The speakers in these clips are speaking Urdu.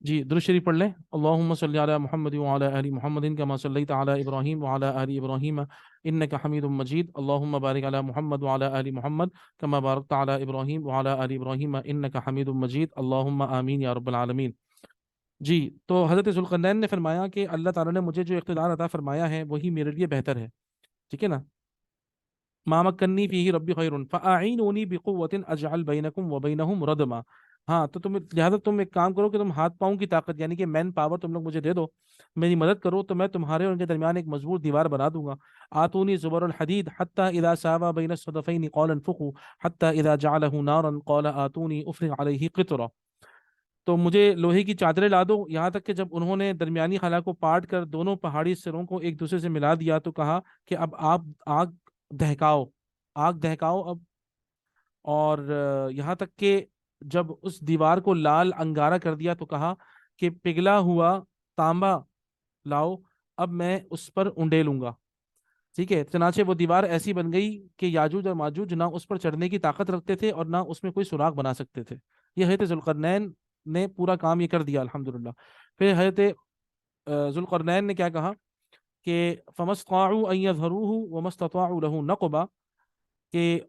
جی درود شریف پڑھ لیں۔ اللہم صلی علی محمد وعلی آل محمد کما صلیت علی ابراہیم وعلی آل ابراہیم انک حمید مجید، اللہم بارک علی محمد وعلی آل محمد کما بارکت علی ابراہیم وعلی آل ابراہیم انک حمید مجید، اللہم آمین یا رب العالمین۔ جی تو حضرت ذوالقرنین نے فرمایا کہ اللہ تعالیٰ نے مجھے جو اقتدار عطا فرمایا ہے وہی میرے لیے بہتر ہے، ٹھیک ہے نا۔ ما مکنی فیہ ربی خیر فاعینونی بقوت اجعل بینکم وبینہم ردما۔ ہاں تو لہٰذا تم ایک کام کرو کہ تم ہاتھ پاؤں کی طاقت یعنی کہ مین پاور تم لوگ مجھے دے دو، میری مدد کرو تو میں تمہارے اور ان کے درمیان ایک مضبوط دیوار بنا دوں گا۔ آتونی زبر الحدید حتی اذا ساوا بین الصدفین قال انفخوا حتی اذا جعلہ نارا قال آتونی افرغ علیہ قطرا۔ تو مجھے لوہے کی چادریں لا دو، یہاں تک کہ جب انہوں نے درمیانی خلا کو پاٹ کر دونوں پہاڑی سروں کو ایک دوسرے سے ملا دیا تو کہا کہ اب آپ آگ دہکاؤ، آگ دہکاؤ اب۔ اور یہاں تک کہ جب اس دیوار کو لال انگارہ کر دیا تو کہا کہ پگھلا ہوا تانبا لاؤ، اب میں اس پر انڈیلوں گا، ٹھیک ہے۔ چنانچہ وہ دیوار ایسی بن گئی کہ یاجوج اور ماجوج نہ اس پر چڑھنے کی طاقت رکھتے تھے اور نہ اس میں کوئی سوراخ بنا سکتے تھے۔ یہ حضرت ذوالقرنین نے پورا کام یہ کر دیا الحمدللہ۔ پھر حضرت ذوالقرنین نے کیا کہا کہ فَمَا اسْطَاعُوا أَن يَظْهَرُوهُ وَمَا اسْتَطَاعُوا لَهُ نَقْبًا، کہ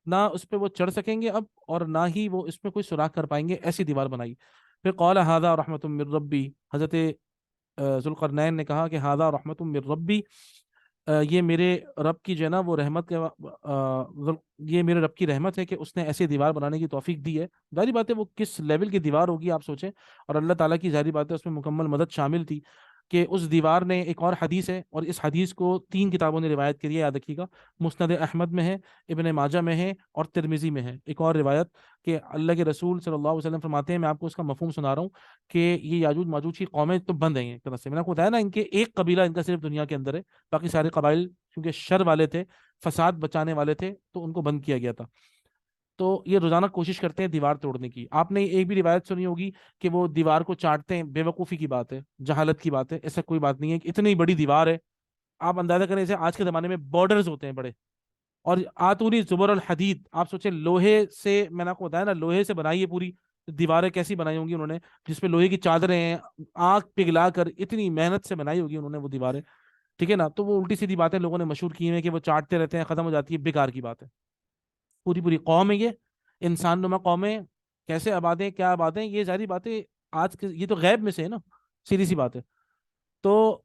نہ اس پہ وہ چڑھ سکیں گے اب اور نہ ہی وہ اس میں کوئی سوراخ کر پائیں گے، ایسی دیوار بنائی۔ پھر قال هذا رحمۃ من ربی، حضرت ذوالقرنین نے کہا کہ هذا رحمۃ من ربی، یہ میرے رب کی جو ہے نا وہ رحمت کے یہ میرے رب کی رحمت ہے کہ اس نے ایسی دیوار بنانے کی توفیق دی ہے۔ ظاہری بات ہے وہ کس لیول کی دیوار ہوگی آپ سوچیں، اور اللہ تعالیٰ کی ظاہری بات ہے اس میں مکمل مدد شامل تھی کہ اس دیوار نے، ایک اور حدیث ہے اور اس حدیث کو 3 کتابوں نے روایت کری ہے، یاد رکھیے گا، مسند احمد میں ہے، ابن ماجہ میں ہے اور ترمذی میں ہے ایک اور روایت، کہ اللہ کے رسول صلی اللہ علیہ وسلم فرماتے ہیں، میں آپ کو اس کا مفہوم سنا رہا ہوں، کہ یہ یاجوج ماجوج کی قومیں تو بند ہیں ایک طرح سے، میں نے آپ کو بتایا نا ان کے ایک قبیلہ ان کا صرف دنیا کے اندر ہے، باقی سارے قبائل کیونکہ شر والے تھے، فساد بچانے والے تھے، تو ان کو بند کیا گیا تھا۔ تو یہ روزانہ کوشش کرتے ہیں دیوار توڑنے کی۔ آپ نے ایک بھی روایت سنی ہوگی کہ وہ دیوار کو چاٹتے ہیں، بے وقوفی کی بات ہے، جہالت کی بات ہے، ایسا کوئی بات نہیں ہے کہ اتنی بڑی دیوار ہے، آپ اندازہ کریں اسے آج کے زمانے میں بارڈرز ہوتے ہیں بڑے، اور آتونی زبر الحدید، آپ سوچیں لوہے سے، میں نے آپ کو بتایا نا لوہے سے بنائی ہے پوری دیواریں، کیسی بنائی ہوں گی انہوں نے، جس پہ لوہے کی چادریں ہیں، آگ پگھلا کر اتنی محنت سے بنائی ہوگی انہوں نے وہ دیواریں، ٹھیک ہے نا۔ تو وہ الٹی سیدھی باتیں لوگوں نے مشہور کی ہیں کہ وہ چاٹتے رہتے ہیں، ختم ہو جاتی ہے، بیکار کی بات ہے۔ پوری پوری قوم ہے یہ، انسان نما قومیں کیسے آبادیں، کیا آبادیں، یہ ظاہری باتیں آج کے، یہ تو غیب میں سے ہے نا، سیدھی سی بات ہے۔ تو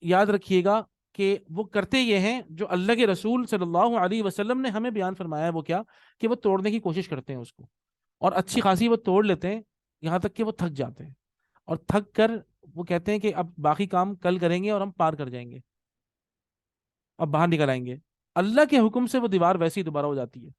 یاد رکھیے گا کہ وہ کرتے یہ ہیں جو اللہ کے رسول صلی اللہ علیہ وسلم نے ہمیں بیان فرمایا ہے، وہ کیا کہ وہ توڑنے کی کوشش کرتے ہیں اس کو، اور اچھی خاصی وہ توڑ لیتے ہیں، یہاں تک کہ وہ تھک جاتے ہیں، اور تھک کر وہ کہتے ہیں کہ اب باقی کام کل کریں گے اور ہم پار کر جائیں گے، اب باہر نکل آئیں گے۔ اللہ کے حکم سے وہ دیوار ویسی ہی دوبارہ ہو جاتی ہے،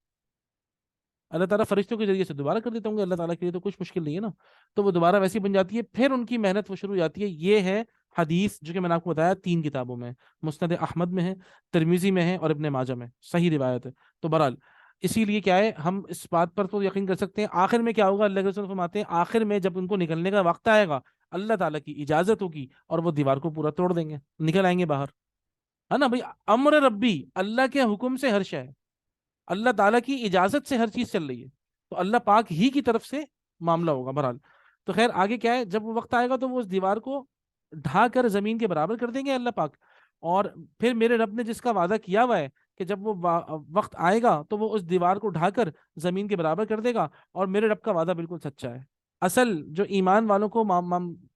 اللہ تعالیٰ فرشتوں کے ذریعے سے دوبارہ کر دیتا ہوں گے، اللہ تعالیٰ کے لیے تو کچھ مشکل نہیں ہے نا، تو وہ دوبارہ ویسی بن جاتی ہے، پھر ان کی محنت وہ شروع ہو جاتی ہے۔ یہ ہے حدیث جو کہ میں نے آپ کو بتایا 3 کتابوں میں، مسند احمد میں ہے، ترمیزی میں ہے اور ابن ماجہ میں، صحیح روایت ہے۔ تو بہرحال اسی لیے کیا ہے، ہم اس بات پر تو یقین کر سکتے ہیں آخر میں کیا ہوگا، اللہ کے رسول فرماتے ہیں آخر میں جب ان کو نکلنے کا وقت آئے گا، اللہ تعالیٰ کی اجازت ہوگی اور وہ دیوار کو پورا توڑ دیں گے، نکل آئیں گے باہر، ہے نا بھائی، امر ربی، اللہ کے حکم سے ہر شے، اللہ تعالیٰ کی اجازت سے ہر چیز چل رہی ہے، تو اللہ پاک ہی کی طرف سے معاملہ ہوگا بہرحال۔ تو خیر آگے کیا ہے، جب وہ وقت آئے گا تو وہ اس دیوار کو ڈھا کر زمین کے برابر کر دیں گے اللہ پاک، اور پھر میرے رب نے جس کا وعدہ کیا ہوا ہے کہ جب وہ وقت آئے گا تو وہ اس دیوار کو ڈھا کر زمین کے برابر کر دے گا، اور میرے رب کا وعدہ بالکل سچا ہے۔ اصل جو ایمان والوں کو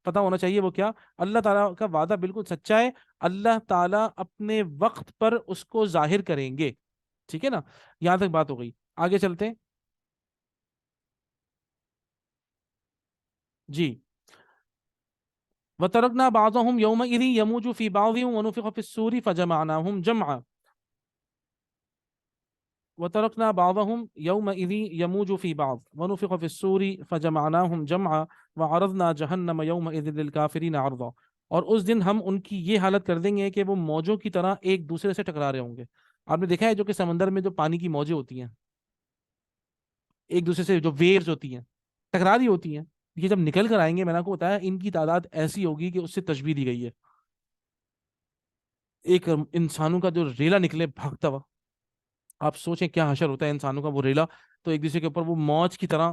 پتہ ہونا چاہیے وہ کیا، اللہ تعالیٰ کا وعدہ بالکل سچا ہے، اللہ تعالیٰ اپنے وقت پر اس کو ظاہر کریں گے، ٹھیک ہے نا۔ یہاں تک بات ہو گئی، آگے چلتے ہیں جی۔ وَتَرَكْنَا بَعْضَهُمْ يَوْمَئِذٍ يَمُوجُ فِي بَعْضٍ وَنُفِخَ فِي الصُّورِ فَجَمَعْنَاهُمْ جَمْعًا وَتَرَكْنَا بَعْضَهُمْ يَوْمَئِذٍ يَمُوجُ فِي بَعْضٍ وَنُفِخَ فِي الصُّورِ فَجَمَعْنَاهُمْ جَمْعًا وَعَرَضْنَا جَهَنَّمَ يَوْمَئِذٍ لِلْكَافِرِينَ عَرْضًا، اور اس دن ہم ان کی یہ حالت کر دیں گے کہ وہ موجوں کی طرح ایک دوسرے سے ٹکرا رہے ہوں گے۔ آپ نے دیکھا ہے جو کہ سمندر میں جو پانی کی موجیں ہوتی ہیں، ایک دوسرے سے جو ویوز ہوتی ہیں ٹکرا رہی ہوتی ہیں، یہ جب نکل کر آئیں گے، میں نے آپ کو بتایا ان کی تعداد ایسی ہوگی کہ اس سے تشبیہ دی گئی ہے، ایک انسانوں کا جو ریلا نکلے بھاگتا ہوا، آپ سوچیں کیا حشر ہوتا ہے انسانوں کا وہ ریلا، تو ایک دوسرے کے اوپر وہ موج کی طرح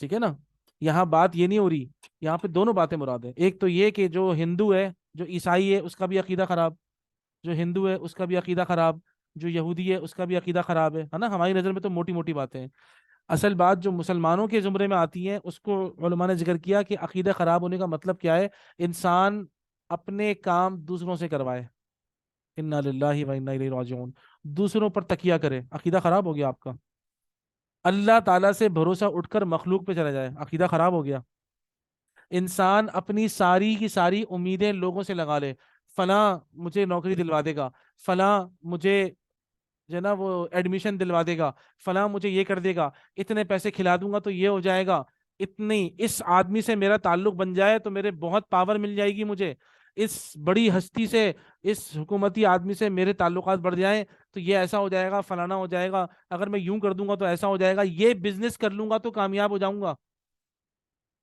ٹھیک ہے نا. یہاں بات یہ نہیں ہو رہی, یہاں پہ دونوں باتیں مراد ہیں. ایک تو یہ کہ جو ہندو ہے, جو عیسائی ہے, اس کا بھی عقیدہ خراب, جو ہندو ہے اس کا بھی عقیدہ خراب, جو یہودی ہے اس کا بھی عقیدہ خراب ہے نا. ہماری نظر میں تو موٹی موٹی باتیں ہیں. اصل بات جو مسلمانوں کے زمرے میں آتی ہے اس کو علماء نے ذکر کیا کہ عقیدہ خراب ہونے کا مطلب کیا ہے. انسان اپنے کام دوسروں سے کروائے, انا للہ و انا الیہ راجعون, دوسروں پر تکیہ کرے, عقیدہ خراب ہو گیا آپ کا. اللہ تعالیٰ سے بھروسہ اٹھ کر مخلوق پہ چلا جائے, عقیدہ خراب ہو گیا. انسان اپنی ساری کی ساری امیدیں لوگوں سے لگا لے, فلاں مجھے نوکری دلوا دے گا, فلاں مجھے جو ہے نا وہ ایڈمیشن دلوا دے گا, فلاں مجھے یہ کر دے گا, اتنے پیسے کھلا دوں گا تو یہ ہو جائے گا, اتنی اس آدمی سے میرا تعلق بن جائے تو میرے بہت پاور مل جائے گی مجھے, اس بڑی ہستی سے, اس حکومتی آدمی سے میرے تعلقات بڑھ جائیں تو یہ ایسا ہو جائے گا, فلانا ہو جائے گا, اگر میں یوں کر دوں گا تو ایسا ہو جائے گا, یہ بزنس کر لوں گا تو کامیاب ہو جاؤں گا,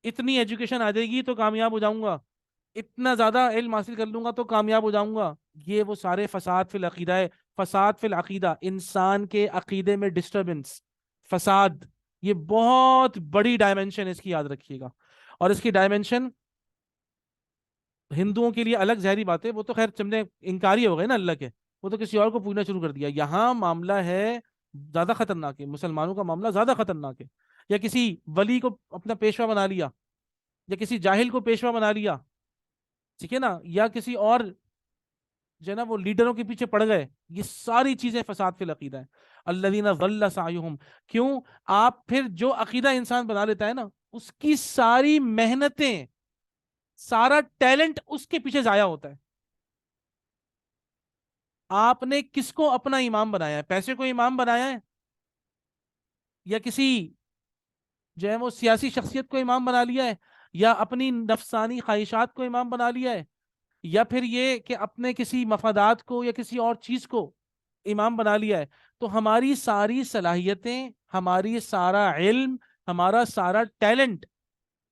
اتنی ایجوکیشن آ جائے گی تو کامیاب ہو جاؤں گا, اتنا زیادہ علم حاصل کر لوں گا تو کامیاب ہو جاؤں گا. یہ وہ سارے فساد فی العقیدہ ہے. فساد فی العقیدہ, انسان کے عقیدے میں ڈسٹربنس, فساد, یہ بہت بڑی ڈائمنشن ہے, اس کی یاد رکھیے گا. اور اس کی ڈائمنشن ہندوؤں کے لیے الگ ظاہری بات ہے, وہ تو خیر چمنے انکاری ہو گئے نا اللہ کے, وہ تو کسی اور کو پوچھنا شروع کر دیا. یہاں معاملہ ہے زیادہ خطرناک ہے, مسلمانوں کا معاملہ زیادہ خطرناک ہے. یا کسی ولی کو اپنا پیشوا بنا لیا, یا کسی جاہل کو پیشوا بنا لیا, ٹھیک ہے نا, یا کسی اور جو ہے نا وہ لیڈروں کے پیچھے پڑ گئے, یہ ساری چیزیں فساد فی العقیدہ ہیں. الذین ضل سعیہم, کیوں؟ آپ پھر جو عقیدہ انسان بنا لیتا ہے نا, اس کی ساری محنتیں, سارا ٹیلنٹ اس کے پیچھے ضائع ہوتا ہے. آپ نے کس کو اپنا امام بنایا ہے؟ پیسے کو امام بنایا ہے, یا کسی جو ہے وہ سیاسی شخصیت کو امام بنا لیا ہے, یا اپنی نفسانی خواہشات کو امام بنا لیا ہے, یا پھر یہ کہ اپنے کسی مفادات کو یا کسی اور چیز کو امام بنا لیا ہے. تو ہماری ساری صلاحیتیں, ہماری سارا علم, ہمارا سارا ٹیلنٹ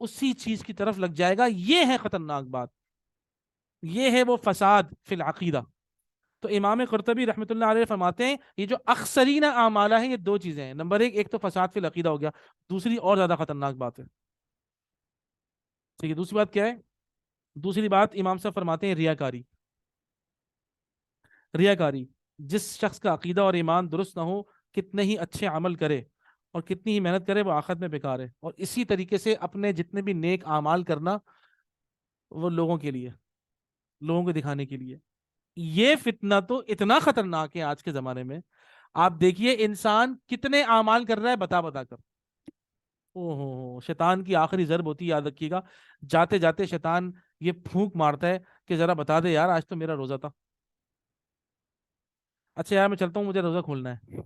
اسی چیز کی طرف لگ جائے گا. یہ ہے خطرناک بات, یہ ہے وہ فساد فی العقیدہ. تو امام قرطبی رحمۃ اللہ علیہ فرماتے ہیں یہ جو اخسرین اعمالہ ہیں, یہ دو چیزیں ہیں. نمبر ایک تو فساد فی العقیدہ ہو گیا, دوسری اور زیادہ خطرناک بات ہے. ٹھیک ہے, دوسری بات کیا ہے؟ دوسری بات امام صاحب فرماتے ہیں ریاکاری. ریاکاری, جس شخص کا عقیدہ اور ایمان درست نہ ہو, کتنے ہی اچھے عمل کرے اور کتنی ہی محنت کرے, وہ آخرت میں بیکار ہے. اور اسی طریقے سے اپنے جتنے بھی نیک اعمال کرنا, وہ لوگوں کے لیے, لوگوں کو دکھانے کے لیے. یہ فتنہ تو اتنا خطرناک ہے آج کے زمانے میں. آپ دیکھیے انسان کتنے اعمال کر رہا ہے بتا بتا کر. او ہو, شیطان کی آخری ضرب ہوتی ہے, یاد رکھیے گا. جاتے جاتے شیطان یہ پھونک مارتا ہے کہ ذرا بتا دے یار, آج تو میرا روزہ تھا. اچھا یار میں چلتا ہوں, مجھے روزہ کھولنا ہے.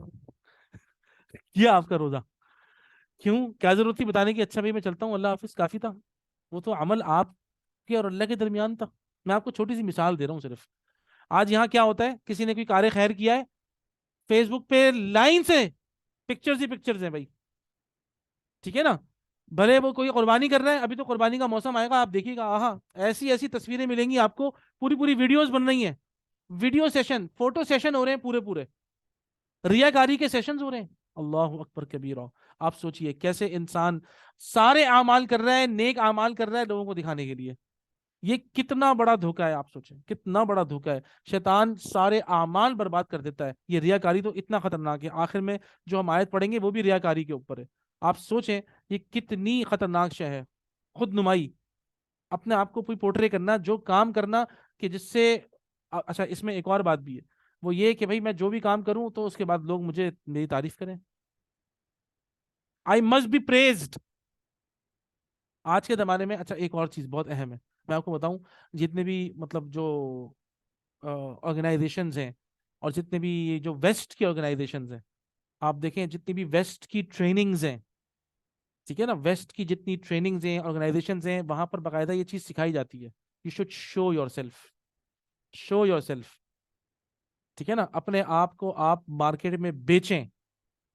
کیا آپ کا روزہ, کیوں, کیا ضرورت تھی بتانے کی؟ اچھا بھائی میں چلتا ہوں, اللہ حافظ, کافی تھا. وہ تو عمل آپ کے اور اللہ کے درمیان تھا. میں آپ کو چھوٹی سی مثال دے رہا ہوں صرف. آج یہاں کیا ہوتا ہے, کسی نے کوئی کار خیر کیا ہے, فیس بک پہ لائن سے پکچرز ہی پکچرز ہیں بھائی, ٹھیک ہے نا. بھلے وہ کوئی قربانی کر رہا ہے, ابھی تو قربانی کا موسم آئے گا, آپ دیکھیے گا, آہا ایسی ایسی تصویریں ملیں گی آپ کو, پوری پوری ویڈیوز بن رہی ہیں, ویڈیو سیشن, فوٹو سیشن ہو رہے ہیں پورے پورے, ریاکاری کے سیشنز ہو رہے ہیں. اللہ اکبر کبیرہ. آپ سوچئے کیسے انسان سارے اعمال کر رہا ہے, نیک اعمال کر رہا ہے لوگوں کو دکھانے کے لیے. یہ کتنا بڑا دھوکہ ہے, آپ سوچیں کتنا بڑا دھوکہ ہے. شیطان سارے اعمال برباد کر دیتا ہے. یہ ریاکاری تو اتنا خطرناک ہے. آخر میں جو ہم آیت پڑھیں گے وہ بھی ریاکاری کے اوپر ہے. آپ سوچیں یہ کتنی خطرناک شے ہے. خود نمائی, اپنے آپ کو کوئی پورٹرے کرنا, جو کام کرنا کہ جس سے اچھا اس میں ایک اور بات بھی ہے, وہ یہ کہ بھائی میں جو بھی کام کروں تو اس کے بعد لوگ مجھے میری تعریف کریں. I must be praised. آج کے زمانے میں اچھا ایک اور چیز بہت اہم ہے, میں آپ کو بتاؤں. جتنے بھی مطلب جو آرگنائزیشنز ہیں, اور جتنے بھی جو ویسٹ کی آرگنائزیشنز ہیں, آپ دیکھیں جتنی بھی ویسٹ کی ٹریننگز ہیں, ٹھیک ہے نا, ویسٹ کی جتنی ٹریننگز ہیں, آرگنائزیشنز ہیں, وہاں پر باقاعدہ یہ چیز سکھائی جاتی ہے, you should show your self, show your self, ٹھیک ہے نا. اپنے آپ کو آپ مارکیٹ میں بیچیں,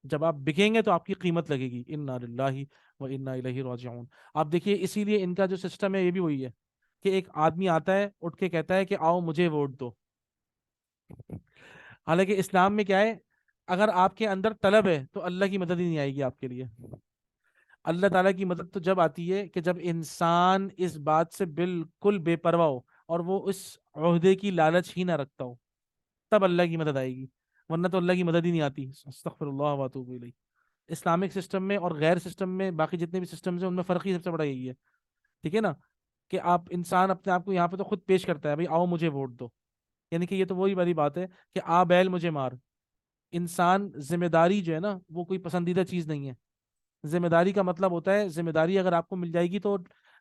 جب آپ بکیں گے تو آپ کی قیمت لگے گی. انا للہ و انا الیہ راجعون. آپ دیکھیے اسی لیے ان کا جو سسٹم ہے یہ بھی وہی ہے کہ ایک آدمی آتا ہے, اٹھ کے کہتا ہے کہ آؤ مجھے ووٹ دو. حالانکہ اسلام میں کیا ہے, اگر آپ کے اندر طلب ہے تو اللہ کی مدد ہی نہیں آئے گی آپ کے لیے. اللہ تعالیٰ کی مدد تو جب آتی ہے کہ جب انسان اس بات سے بالکل بے پرواہ ہو اور وہ اس عہدے کی لالچ ہی نہ رکھتا ہو، تب اللہ کی مدد آئے گی، ورنہ تو اللہ کی مدد ہی نہیں آتی۔ استغفر اللہ واتوب الیہ۔ اسلامک سسٹم میں اور غیر سسٹم میں، باقی جتنے بھی سسٹمز ہیں ان میں فرق ہی سب سے بڑا یہی ہے، ٹھیک ہے نا، کہ آپ انسان اپنے آپ کو یہاں پہ تو خود پیش کرتا ہے، بھائی آؤ مجھے ووٹ دو، یعنی کہ یہ تو وہی والی بات ہے کہ آ بیل مجھے مار۔ انسان ذمہ داری جو ہے نا وہ کوئی پسندیدہ چیز نہیں ہے۔ ذمہ داری کا مطلب ہوتا ہے، ذمہ داری اگر آپ کو مل جائے گی تو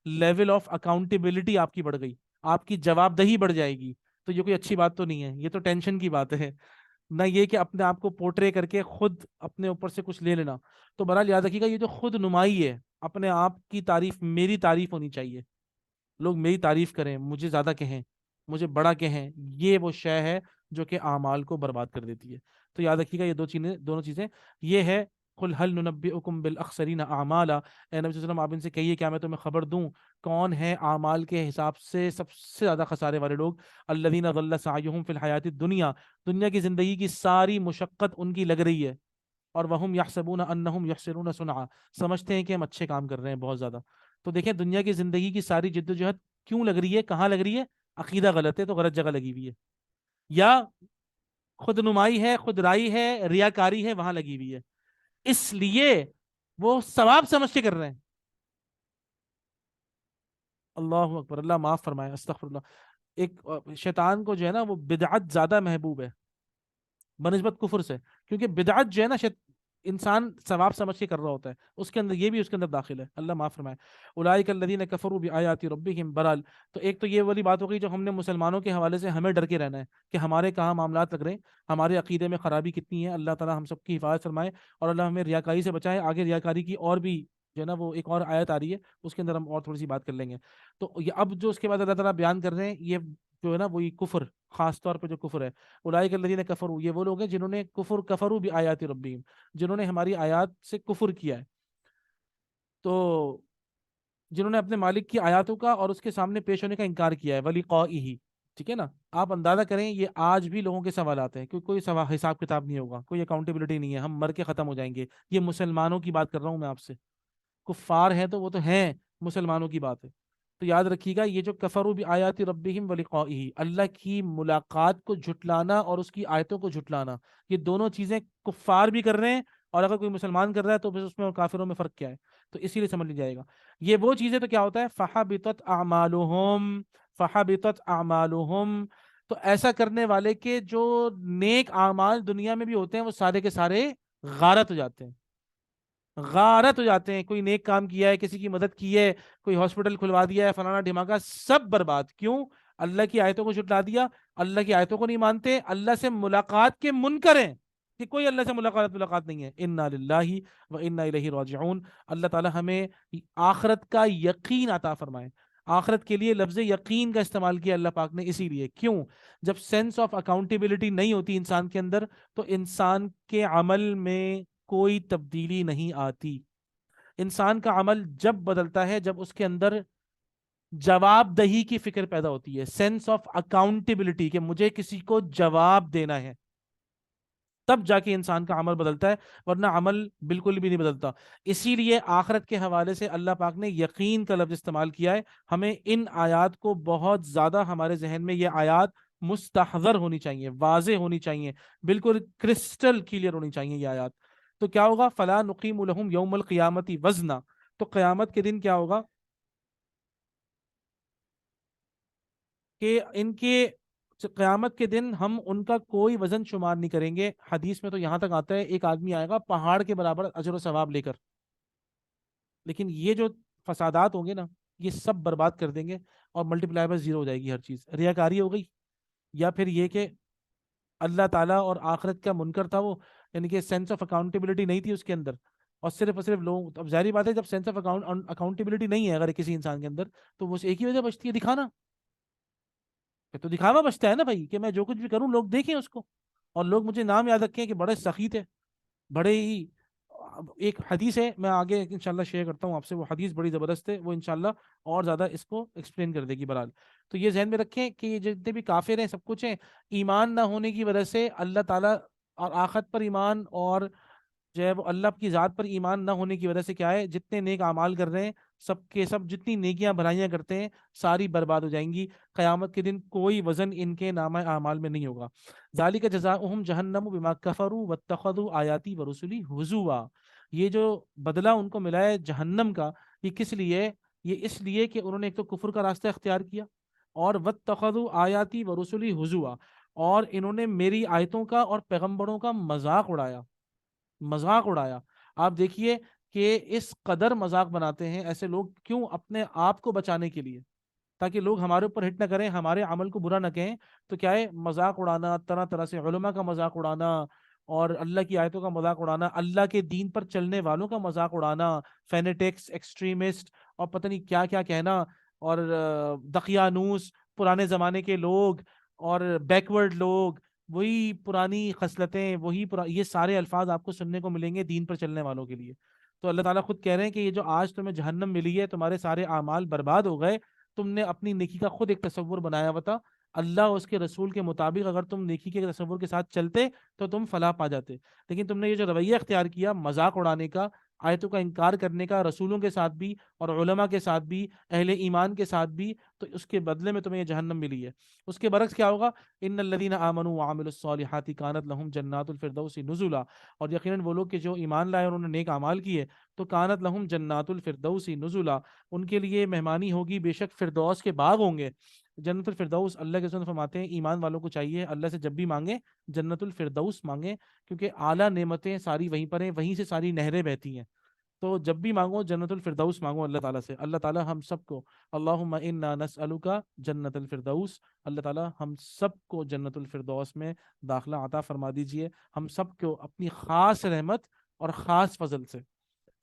لیول آف اکاؤنٹیبلٹی آپ کی بڑھ گئی، آپ کی جواب دہی بڑھ جائے گی، تو یہ کوئی اچھی بات تو نہیں ہے، یہ تو ٹینشن کی بات ہے، نہ یہ کہ اپنے آپ کو پورٹرے کر کے خود اپنے اوپر سے کچھ لے لینا۔ تو بہرحال یاد رکھیے گا، یہ جو خود نمائی ہے، اپنے آپ کی تعریف، میری تعریف ہونی چاہیے، لوگ میری تعریف کریں، مجھے زیادہ کہیں، مجھے بڑا کہیں، یہ وہ شے ہے جو کہ اعمال کو برباد کر دیتی ہے۔ تو یاد رکھیے گا یہ دونوں چیزیں، یہ ہے قل هل ننبئکم بالاخسرین اعمالا، اے نبی صلی اللہ علیہ وسلم آپ ان سے کہیے کیا میں تمہیں خبر دوں کون ہے اعمال کے حساب سے سب سے زیادہ خسارے والے لوگ؟ الذین ضل سعیہم فی الحیات الدنیا، دنیا کی زندگی کی ساری مشقت ان کی لگ رہی ہے، اور وہم یحسبون انہم یحسنون صنعا، سمجھتے ہیں کہ ہم اچھے کام کر رہے ہیں بہت زیادہ۔ تو دیکھیں دنیا کی زندگی کی ساری جد و جہد کیوں لگ رہی ہے، کہاں لگ رہی ہے؟ عقیدہ غلط ہے تو غلط جگہ لگی ہوئی ہے، یا خود نمائی ہے، خود رائی ہے، ریاکاری ہے، وہاں لگی ہوئی ہے، اس لیے وہ ثواب سمجھ کے کر رہے ہیں۔ اللہ اکبر، اللہ معاف فرمائے، استغفر اللہ۔ ایک شیطان کو جو ہے نا وہ بدعت زیادہ محبوب ہے بنسبت کفر سے، کیونکہ بدعت جو ہے نا انسان ثواب سمجھ کے کر رہا ہوتا ہے، اس کے اندر یہ بھی اس کے اندر داخل ہے، اللہ معاف فرمائے۔ اولئک الذین کفروا بآیات ربہم برال، تو ایک تو یہ والی بات ہو گئی جو ہم نے مسلمانوں کے حوالے سے ہمیں ڈر کے رہنا ہے کہ ہمارے کہاں معاملات لگ رہے ہیں، ہمارے عقیدے میں خرابی کتنی ہے، اللہ تعالی ہم سب کی حفاظت فرمائے، اور اللہ ہمیں ریاکاری سے بچائے۔ آگے ریاکاری کی اور بھی جو ہے نا وہ ایک اور آیت آ رہی ہے، اس کے اندر ہم اور تھوڑی سی بات کر لیں گے۔ تو یہ اب جو اس کے بعد اللہ تعالیٰ بیان کر رہے ہیں، یہ جو ہے نا وہی کفر، خاص طور پہ جو کفر ہے، اولئک الذین کفروا، یہ وہ لوگ ہیں جنہوں نے کفروا بآیات ربہم، جنہوں نے ہماری آیات سے کفر کیا ہے، تو جنہوں نے اپنے مالک کی آیاتوں کا اور اس کے سامنے پیش ہونے کا انکار کیا ہے، ولقائہ، ٹھیک ہے نا۔ آپ اندازہ کریں یہ آج بھی لوگوں کے سوالات ہیں، کیونکہ کوئی حساب کتاب نہیں ہوگا، کوئی اکاؤنٹیبلٹی نہیں ہے، ہم مر کے ختم ہو جائیں گے۔ یہ مسلمانوں کی بات کر رہا ہوں میں آپ سے، کفار ہیں تو وہ تو ہیں، مسلمانوں کی بات ہے۔ تو یاد رکھیے گا یہ جو کفروا بآیات ربہم ولقائہ، اللہ کی ملاقات کو جھٹلانا اور اس کی آیتوں کو جھٹلانا، یہ دونوں چیزیں کفار بھی کر رہے ہیں، اور اگر کوئی مسلمان کر رہا ہے تو پھر اس میں اور کافروں میں فرق کیا ہے؟ تو اسی لیے سمجھ لی جائے گا یہ وہ چیزیں۔ تو کیا ہوتا ہے؟ فحبطت اعمالہم، فحبطت اعمالہم، تو ایسا کرنے والے کے جو نیک اعمال دنیا میں بھی ہوتے ہیں وہ سارے کے سارے غارت ہو جاتے ہیں، غارت ہو جاتے ہیں۔ کوئی نیک کام کیا ہے، کسی کی مدد کی ہے، کوئی ہاسپٹل کھلوا دیا ہے، فلانا ڈھماکا، سب برباد۔ کیوں؟ اللہ کی آیتوں کو جھٹلا دیا، اللہ کی آیتوں کو نہیں مانتے، اللہ سے ملاقات کے منکر ہیں کہ کوئی اللہ سے ملاقات نہیں ہے۔ انا للہ و انا الیہ راجعون۔ اللہ تعالی ہمیں آخرت کا یقین عطا فرمائے۔ آخرت کے لیے لفظ یقین کا استعمال کیا اللہ پاک نے، اسی لیے کیوں؟ جب سینس آف اکاؤنٹیبلٹی نہیں ہوتی انسان کے اندر تو انسان کے عمل میں کوئی تبدیلی نہیں آتی۔ انسان کا عمل جب بدلتا ہے جب اس کے اندر جواب دہی کی فکر پیدا ہوتی ہے، سینس آف اکاؤنٹیبلٹی، کہ مجھے کسی کو جواب دینا ہے، تب جا کے انسان کا عمل بدلتا ہے، ورنہ عمل بالکل بھی نہیں بدلتا۔ اسی لیے آخرت کے حوالے سے اللہ پاک نے یقین کا لفظ استعمال کیا ہے۔ ہمیں ان آیات کو بہت زیادہ ہمارے ذہن میں یہ آیات مستحضر ہونی چاہیے، واضح ہونی چاہیے، بالکل کرسٹل کلیئر ہونی چاہیے یہ آیات۔ تو کیا ہوگا؟ فلا نقیم لہم یوم القیامت وزنا، تو قیامت کے دن کیا ہوگا کہ ان کے قیامت کے دن ہم ان کا کوئی وزن شمار نہیں کریں گے۔ حدیث میں تو یہاں تک آتا ہے ایک آدمی آئے گا پہاڑ کے برابر اجر و ثواب لے کر، لیکن یہ جو فسادات ہوں گے نا یہ سب برباد کر دیں گے، اور ملٹی پلائی بائی زیرو ہو جائے گی ہر چیز۔ ریاکاری ہو گئی، یا پھر یہ کہ اللہ تعالیٰ اور آخرت کا منکر تھا وہ، یعنی کہ سینس آف اکاؤنٹیبلٹی نہیں تھی اس کے اندر، اور صرف لوگ، اب ظاہری بات ہے جب سینس آف اکاؤنٹیبلٹی نہیں ہے اگر کسی انسان کے اندر، تو وہ ایک ہی وجہ بچتی ہے، دکھانا۔ تو دکھاوا بچتا ہے نا بھائی، کہ میں جو کچھ بھی کروں لوگ دیکھیں اس کو، اور لوگ مجھے نام یاد رکھیں کہ بڑے سخی تھے، بڑے ہی۔ ایک حدیث ہے، میں آگے انشاءاللہ شیئر کرتا ہوں آپ سے، وہ حدیث بڑی زبردست ہے، وہ انشاءاللہ اور زیادہ اس کو ایکسپلین کر دے گی برحال۔ تو یہ ذہن میں رکھیں کہ یہ جتنے بھی کافر ہیں سب کچھ ہیں، ایمان نہ ہونے کی وجہ سے اللہ تعالیٰ، اور آخرت پر ایمان اور جو ہے وہ اللہ کی ذات پر ایمان نہ ہونے کی وجہ سے کیا ہے، جتنے نیک اعمال کر رہے ہیں سب کے سب، جتنی نیکیاں بھلائیاں کرتے ہیں ساری برباد ہو جائیں گی. قیامت کے دن کوئی وزن ان کے نامہ اعمال میں نہیں ہوگا. ذالک جزاؤہم جہنم بما کفروا واتخذوا آیاتی ورسلی ہزوا. یہ جو بدلہ ان کو ملا ہے جہنم کا، یہ کس لیے؟ یہ اس لیے کہ انہوں نے ایک تو کفر کا راستہ اختیار کیا، اور واتخذوا آیاتی ورسلی ہزوا، اور انہوں نے میری آیتوں کا اور پیغمبروں کا مذاق اڑایا. مذاق اڑایا. آپ دیکھیے کہ اس قدر مذاق بناتے ہیں ایسے لوگ، کیوں؟ اپنے آپ کو بچانے کے لیے، تاکہ لوگ ہمارے اوپر ہٹ نہ کریں، ہمارے عمل کو برا نہ کہیں. تو کیا ہے؟ مذاق اڑانا، طرح طرح سے علماء کا مذاق اڑانا، اور اللہ کی آیتوں کا مذاق اڑانا، اللہ کے دین پر چلنے والوں کا مذاق اڑانا، فینیٹکس، ایکسٹریمسٹ، اور پتہ نہیں کیا کیا کہنا، اور دقیانوس، پرانے زمانے کے لوگ، اور بیکورڈ لوگ، وہی پرانی خصلتیں، یہ سارے الفاظ آپ کو سننے کو ملیں گے دین پر چلنے والوں کے لیے. تو اللہ تعالیٰ خود کہہ رہے ہیں کہ یہ جو آج تمہیں جہنم ملی ہے، تمہارے سارے اعمال برباد ہو گئے. تم نے اپنی نیکی کا خود ایک تصور بنایا ہوا تھا، اللہ اور اس کے رسول کے مطابق اگر تم نیکی کے تصور کے ساتھ چلتے تو تم فلاح پا جاتے. لیکن تم نے یہ جو رویہ اختیار کیا مذاق اڑانے کا، آیتوں کا انکار کرنے کا، رسولوں کے ساتھ بھی اور علماء کے ساتھ بھی، اہل ایمان کے ساتھ بھی، تو اس کے بدلے میں تمہیں یہ جہنم ملی ہے. اس کے برعکس کیا ہوگا؟ ان الذین آمنوا وعملوا الصالحات کانت لهم جنات الفردوس نزلا. اور یقیناً وہ لوگ کہ جو ایمان لائے اور انہوں نے نیک اعمال کیے، تو کانت لهم جنات الفردوس نزلا، ان کے لیے مہمانی ہوگی، بے شک فردوس کے باغ ہوں گے. جنت الفردوس، اللہ کے رسول فرماتے ہیں ایمان والوں کو چاہیے اللہ سے جب بھی مانگے جنت الفردوس مانگے، کیونکہ اعلیٰ نعمتیں ساری وہیں پر ہیں، وہیں سے ساری نہریں بہتی ہیں. تو جب بھی مانگو جنت الفردوس مانگو اللہ تعالیٰ سے. اللہ تعالیٰ ہم سب کو، اللہم انا نسألک جنت الفردوس، اللہ تعالیٰ ہم سب کو جنت الفردوس میں داخلہ عطا فرما دیجئے، ہم سب کو اپنی خاص رحمت اور خاص فضل سے.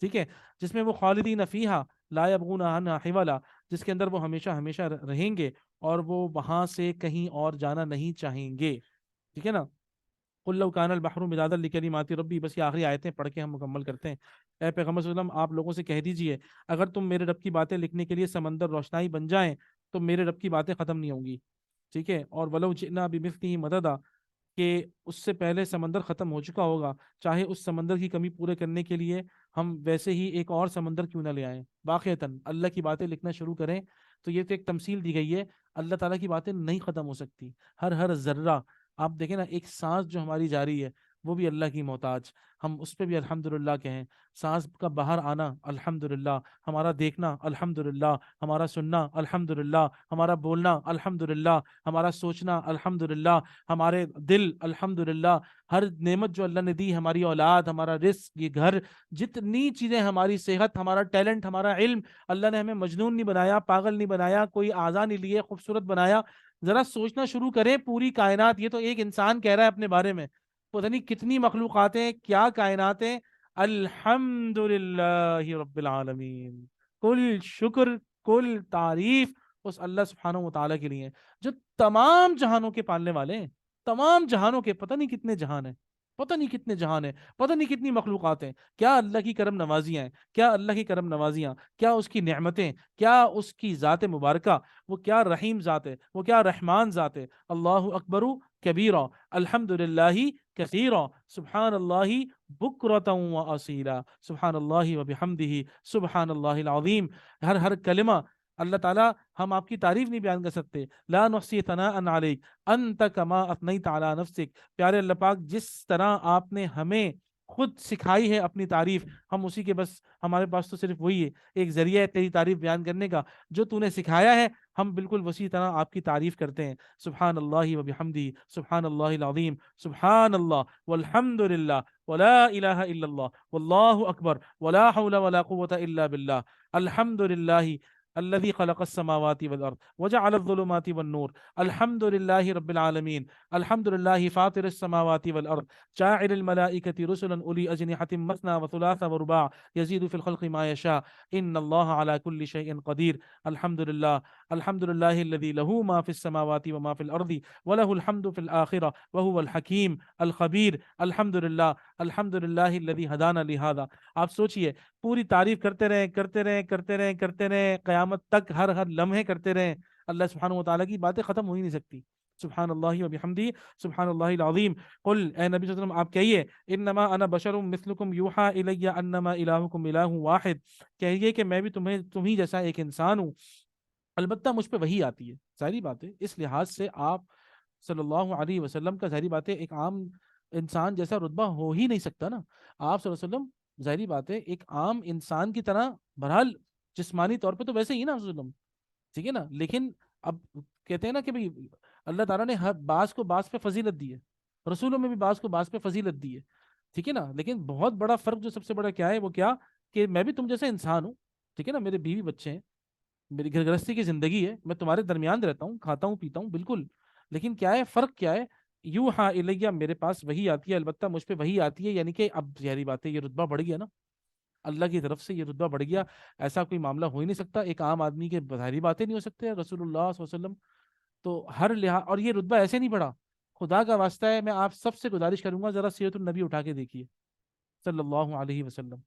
ٹھیک ہے؟ جس میں وہ خالدین فیہا لا یبغون عنہا حولا، جس کے اندر وہ ہمیشہ ہمیشہ رہیں گے، اور وہ وہاں سے کہیں اور جانا نہیں چاہیں گے. ٹھیک ہے نا؟ قل لو کان البحر مدادا لکلمات ربی، بس یہ آخری آیتیں پڑھ کے ہم مکمل کرتے ہیں. اے پیغمبر صلی اللہ علیہ وسلم، آپ لوگوں سے کہہ دیجئے اگر تم میرے رب کی باتیں لکھنے کے لیے سمندر روشنائی بن جائیں تو میرے رب کی باتیں ختم نہیں ہوں گی. ٹھیک ہے؟ اور ولو جئنا بمثلہ مددا، کہ اس سے پہلے سمندر ختم ہو چکا ہوگا، چاہے اس سمندر کی کمی پورے کرنے کے لیے ہم ویسے ہی ایک اور سمندر کیوں نہ لے آئیں، واقعتاً اللہ کی باتیں لکھنا شروع کریں. تو یہ تو ایک تمثیل دی گئی ہے، اللہ تعالیٰ کی باتیں نہیں ختم ہو سکتی. ہر ہر ذرہ، آپ دیکھیں نا، ایک سانس جو ہماری جاری ہے وہ بھی اللہ کی محتاج، ہم اس پہ بھی الحمدللہ کہیں. سانس کا باہر آنا الحمدللہ، ہمارا دیکھنا الحمدللہ، ہمارا سننا الحمدللہ، ہمارا بولنا الحمدللہ، ہمارا سوچنا الحمدللہ، ہمارے دل الحمدللہ، ہر نعمت جو اللہ نے دی، ہماری اولاد، ہمارا رزق، یہ گھر، جتنی چیزیں، ہماری صحت، ہمارا ٹیلنٹ، ہمارا علم، اللہ نے ہمیں مجنون نہیں بنایا، پاگل نہیں بنایا، کوئی اعضاء نہیں لیے، خوبصورت بنایا. ذرا سوچنا شروع کریں، پوری کائنات، یہ تو ایک انسان کہہ رہا ہے اپنے بارے میں، پتہ نہیں کتنی مخلوقات ہیں، کیا کائنات ہیں. الحمدللہ رب العالمین، کل شکر، کل تعریف اس اللہ سبحانہ و تعالیٰ کے لیے جو تمام جہانوں کے پالنے والے ہیں. تمام جہانوں کے، پتہ نہیں کتنے جہان ہیں، پتہ نہیں کتنے جہان ہیں، پتہ نہیں کتنی مخلوقات ہیں. کیا اللہ کی کرم نوازیاں ہیں، کیا اللہ کی کرم نوازیاں، کیا اس کی نعمتیں، کیا اس کی ذات مبارکہ، وہ کیا رحیم ذات ہے، وہ کیا رحمان ذات ہے. اللہ اکبر کبیرا، الحمد للہ کثیرا، سبحان اللہ بکرۃ و اصیلا، سبحان اللہ و بحمدہ، سبحان اللہ العظیم. ہر ہر کلمہ اللہ تعالیٰ، ہم آپ کی تعریف نہیں بیان کر سکتے. لا نحصی ثناء علیک انت کما اثنیت علی نفسک. پیارے اللہ پاک، جس طرح آپ نے ہمیں خود سکھائی ہے اپنی تعریف، ہم اسی کے بس، ہمارے پاس تو صرف وہی ہے، ایک ذریعہ ہے تیری تعریف بیان کرنے کا، جو تو نے سکھایا ہے. ہم بالکل وسیع طرح آپ کی تعریف کرتے ہیں. سبحان اللہ و بحمدہ، سبحان اللہ العظیم، سبحان اللہ والحمد للہ ولا الہ الا اللہ واللہ اکبر ولا حول ولا قوة الا باللہ. الحمد للہ الذي خلق السماوات والارض وجعل الظلمات والنور، الحمد للہ رب العالمین، الحمد للہ فاطر السماوات والارض، جاعل الملائکة رسلا اولی اجنحة مثنى وثلاث ورباع يزيد في الخلق ما يشاء ان اللہ على كل شيء قدیر. الحمد للہ، الحمد للہ الذي له ما في السماوات وما في الارض وله الحمد في الآخرة وهو الحکیم الخبیر. الحمد للہ، الحمد للہ الذي هدانا لهذا. آپ سوچئے، پوری تعریف کرتے رہیں، کرتے رہیں، کرتے رہیں، کرتے رہیں، قیامت تک ہر ہر لمحے کرتے رہیں، اللہ سبحانہ و تعالیٰ کی باتیں ختم ہو ہی نہیں سکتی. سبحان اللہ و بحمدہ سبحان اللہ العظیم۔ قل اے نبی صلی اللہ علیہ وسلم آپ کہیے انما انا بشر مثلکم یوحا الی انما الہکم الہ واحد، کہیے کہ میں بھی تمہیں جیسا ایک انسان ہوں، البتہ مجھ پہ وہی آتی ہے۔ ظاہری بات ہے اس لحاظ سے آپ صلی اللہ علیہ وسلم کا ظاہری بات ہے ایک عام انسان جیسا رتبہ ہو ہی نہیں سکتا نا۔ آپ صلی اللہ علیہ وسلم ظاہری بات ہے ایک عام انسان کی طرح، بہرحال جسمانی طور پہ تو ویسے ہی نا آپ صلی اللہ علیہ وسلم، ٹھیک ہے نا، لیکن اب کہتے ہیں نا کہ بھئی اللہ تعالیٰ نے ہر بعض کو بعض پہ فضیلت دی ہے، رسولوں میں بھی بعض کو بعض پہ فضیلت دی ہے، ٹھیک ہے نا، لیکن بہت بڑا فرق جو سب سے بڑا کیا ہے وہ کیا، کہ میں بھی تم جیسا انسان ہوں، ٹھیک ہے نا، میرے بیوی بچے ہیں، میری گھر گرستی کی زندگی ہے، میں تمہارے درمیان رہتا ہوں، کھاتا ہوں پیتا ہوں بالکل، لیکن کیا ہے فرق کیا ہے، یو ہاں الیہ میرے پاس وہی آتی ہے، البتہ مجھ پہ وہی آتی ہے، یعنی کہ اب ظاہری بات ہے یہ رتبہ بڑھ گیا نا، اللہ کی طرف سے یہ رتبہ بڑھ گیا، ایسا کوئی معاملہ ہو ہی نہیں سکتا، ایک عام آدمی کے ظاہری باتیں نہیں ہو سکتے، رسول اللہ صلی اللہ علیہ وسلم تو ہر لحاظ، اور یہ رتبہ ایسے نہیں بڑھا، خدا کا واسطہ ہے میں آپ سب سے گزارش کروں گا ذرا سیرت النبی اٹھا کے دیکھیے صلی اللہ علیہ وسلم،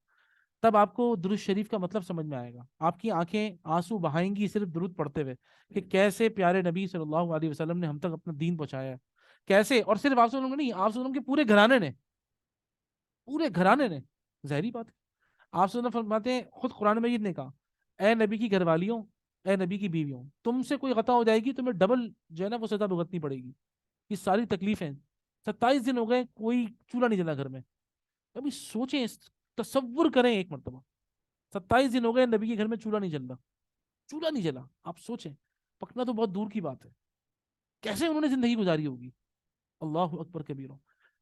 تب آپ کو درود شریف کا مطلب سمجھ میں آئے گا، آپ کی آنکھیں آنسو بہائیں گی صرف درود پڑھتے ہوئے کہ کیسے پیارے نبی صلی اللہ علیہ وسلم نے ہم تک اپنا دین پہنچایا ہے، کیسے، اور صرف آپ صلی اللہ علیہ وسلم نہیں، آپ صلی اللہ علیہ وسلم کے پورے گھرانے نے، پورے گھرانے نے، ظاہری بات ہے آپ صلی اللہ علیہ وسلم فرماتے ہیں، خود قرآن مجید نے کہا اے نبی کی گھر والیوں، اے نبی کی بیویوں، تم سے کوئی خطا ہو جائے گی تمہیں ڈبل جو ہے نا وہ سزا بھگتنی پڑے گی، یہ ساری تکلیفیں، 27 دن ہو گئے کوئی چولہا نہیں جلا گھر میں، ابھی سوچیں، تصور کریں ایک مرتبہ، 27 دن ہو گئے نبی کے گھر میں چولہا نہیں جل رہا، چولہا نہیں جلا، آپ سوچیں، پکنا تو بہت دور کی بات ہے، کیسے انہوں نے زندگی گزاری ہوگی، اللہ اکبر کبیرہ،